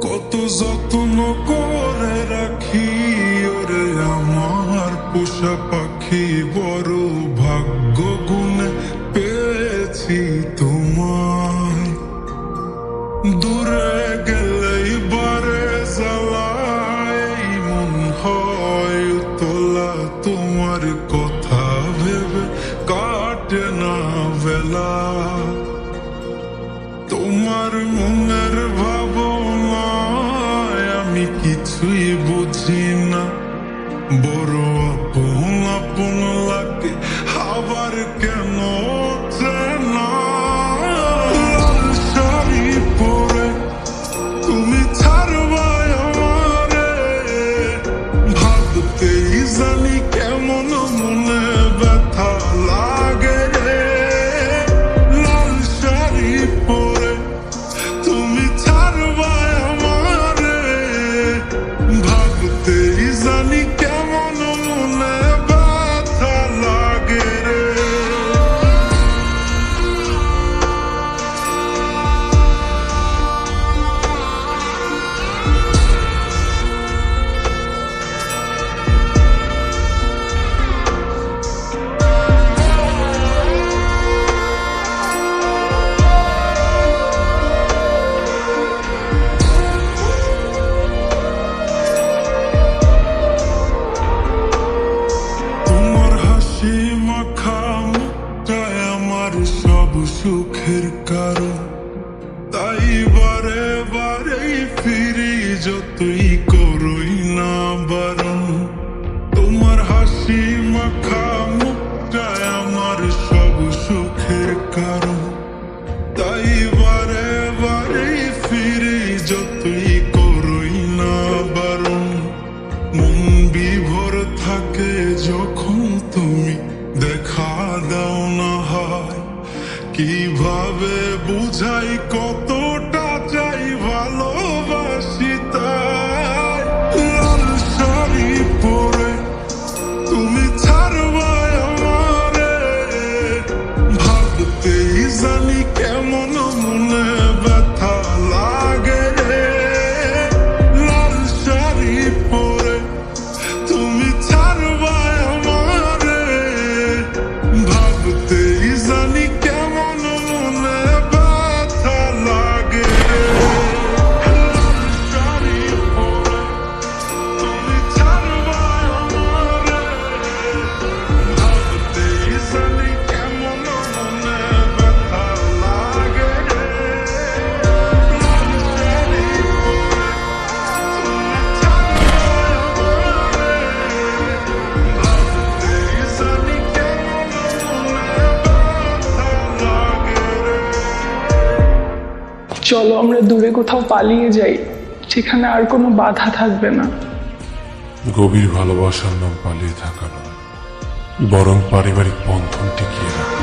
কত যত্ন করে রাখি ওরে আমার পোষা পাখি, বড় ভাগ্য গুণে পেয়েছি তোমায়। দূরে গেলেই বারে জ্বালায় মন হয় তোলা, তোমার কথা ভেবে কাটে না বেলা। তোমার মনের ভাবনায় আমি কিছুই বুঝি না, বড় আপন আপন লাগে আবার কেন চেনা। লাল শাড়ি পরে তুমি ছাড়বা আমারে, ভাবতেই জানি কেমন মনে ব্যথা লাগে রে। লাল শাড়ি পরে তুমি ছাড়বা আমারে, ভাবতেই জানি কেমন মনে ব্যথা লাগে রে। সব সুখের কারণ, তাই বারে বারেই ফিরি যতই করই না বারণ। তোমার হাসি মাখা মুখটায় আমার সব সুখের কারণ, তাই বারে বারেই ফিরি যতই করই না বারণ। মন বিভোর থাকে যখন তুমি দেখা দাও না হয়, কিভাবে বুঝাই কতটা চাই ভালোবাসি তাই। লাল শাড়ি পরে তুমি ছাড়বা আমারে, ভাবতেই জানি কেমন মনে ব্যথা লাগে রে। লাল শাড়ি পরে তুমি ছাড়বা আমারে, ভাবতেই জানি কেমন মনে ব্যথা লাগে রে। লাল শাড়ি পরে তুমি ছাড়বা আমারে, ভাবতেই জানি কেমন মনে ব্যথা লাগে রে। লাল শাড়ি পরে তুমি ছাড়বা আমারে, ভাবতেই জানি কেমন মনে ব্যথা লাগে রে। চলো আমরা দূরে কোথাও পালিয়ে যাই, যেখানে আর কোনো বাধা থাকবে না। গভীর ভালোবাসার নাম পালিয়ে থাকা নয়, বরং পারিবারিক বন্ধন টিকিয়ে রাখা।